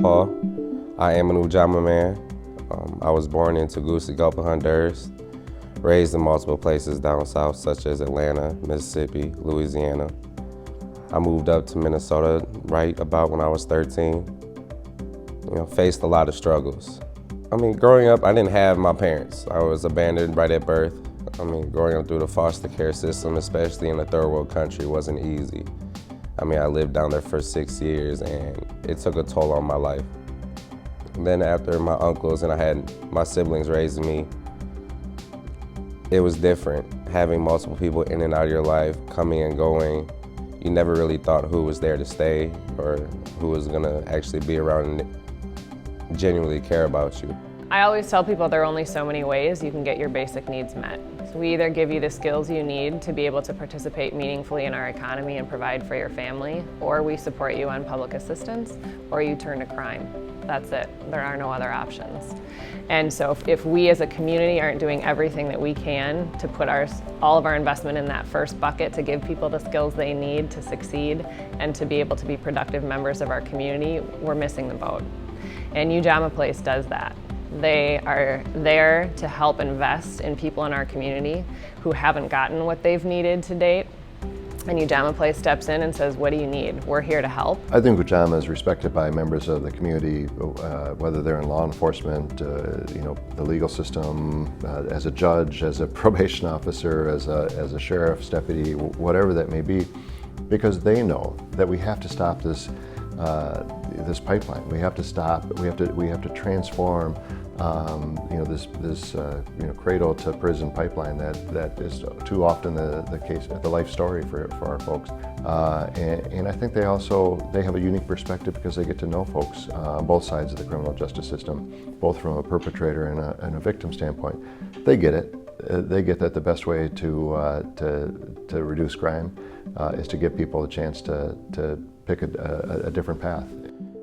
Paul. I am an Ujamaa man. I was born in Tegucigalpa, Honduras, raised in multiple places down south such as Atlanta, Mississippi, Louisiana. I moved up to Minnesota right about when I was 13. Faced a lot of struggles. Growing up, I didn't have my parents. I was abandoned right at birth. Growing up through the foster care system, especially in a third world country, wasn't easy. I lived down there for 6 years and it took a toll on my life. And then after my uncles and I had my siblings raising me, it was different. Having multiple people in and out of your life, coming and going, you never really thought who was there to stay or who was gonna actually be around and genuinely care about you. I always tell people there are only so many ways you can get your basic needs met. So we either give you the skills you need to be able to participate meaningfully in our economy and provide for your family, or we support you on public assistance, or you turn to crime. That's it. There are no other options. And so if we as a community aren't doing everything that we can to put all of our investment in that first bucket to give people the skills they need to succeed and to be able to be productive members of our community, we're missing the boat. And Ujamaa Place does that. They are there to help invest in people in our community who haven't gotten what they've needed to date. And Ujamaa Place steps in and says, what do you need? We're here to help. I think Ujamaa is respected by members of the community, whether they're in law enforcement, the legal system, as a judge, as a probation officer, as a sheriff's deputy, whatever that may be, because they know that we have to stop this this pipeline. We have to stop. We have to transform. This cradle to prison pipeline that is too often the case, the life story for our folks. And I think they have a unique perspective because they get to know folks on both sides of the criminal justice system, both from a perpetrator and a victim standpoint. They get it. They get that the best way to reduce crime is to give people a chance to pick a different path.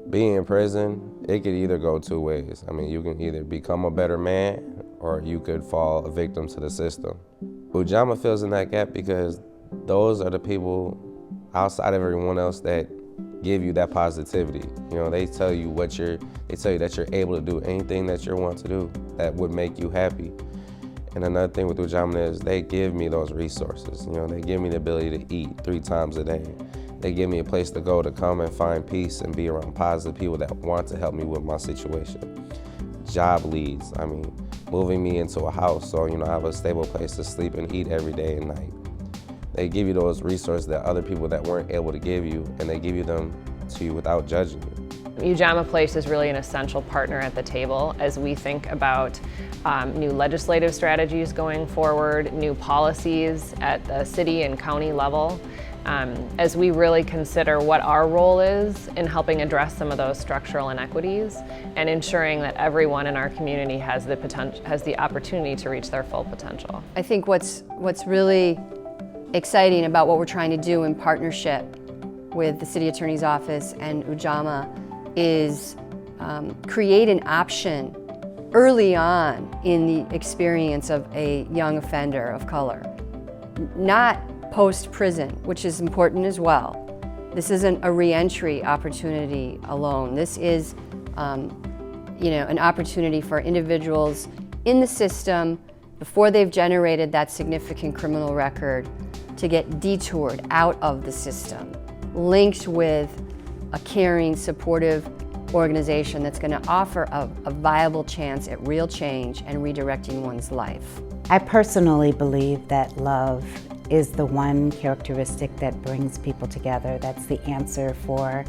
Being in prison, it could either go two ways. You can either become a better man or you could fall a victim to the system. Ujamaa fills in that gap because those are the people outside of everyone else that give you that positivity. They tell you that you're able to do anything that you want to do that would make you happy. And another thing with Ujamaa is they give me those resources. They give me the ability to eat 3 times a day. They give me a place to go to come and find peace and be around positive people that want to help me with my situation. Job leads, moving me into a house so I have a stable place to sleep and eat every day and night. They give you those resources that other people that weren't able to give you, and they give you them to you without judging you. Ujamaa Place is really an essential partner at the table as we think about new legislative strategies going forward, new policies at the city and county level, as we really consider what our role is in helping address some of those structural inequities and ensuring that everyone in our community has the opportunity to reach their full potential. I think what's really exciting about what we're trying to do in partnership with the City Attorney's Office and Ujamaa is create an option early on in the experience of a young offender of color, not post-prison, which is important as well. This isn't a reentry opportunity alone. This is an opportunity for individuals in the system before they've generated that significant criminal record to get detoured out of the system, linked with a caring, supportive organization that's going to offer a viable chance at real change and redirecting one's life. I personally believe that love is the one characteristic that brings people together. That's the answer for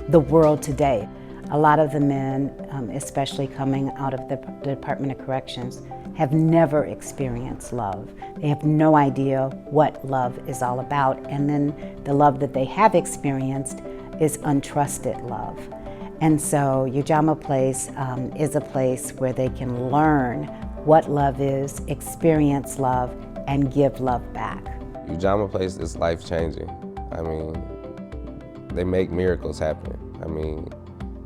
the world today. A lot of the men, especially coming out of the Department of Corrections, have never experienced love. They have no idea what love is all about. And then the love that they have experienced is untrusted love. And so Ujamaa Place is a place where they can learn what love is, experience love, and give love back. Ujamaa Place is life-changing. They make miracles happen.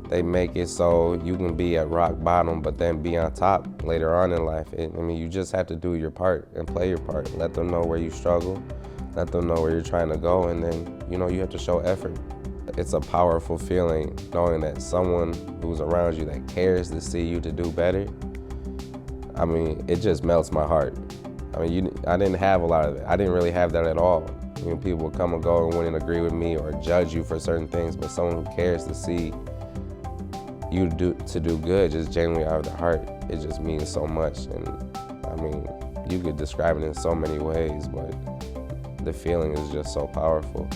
They make it so you can be at rock bottom, but then be on top later on in life. You just have to do your part and play your part. Let them know where you struggle, let them know where you're trying to go, and then, you have to show effort. It's a powerful feeling knowing that someone who's around you that cares to see you to do better. I mean, it just melts my heart. I mean, I didn't have a lot of it. I didn't really have that at all. You know, people would come and go and wouldn't agree with me or judge you for certain things, but someone who cares to see you do good, just genuinely out of the heart, it just means so much. And I mean, you could describe it in so many ways, but the feeling is just so powerful.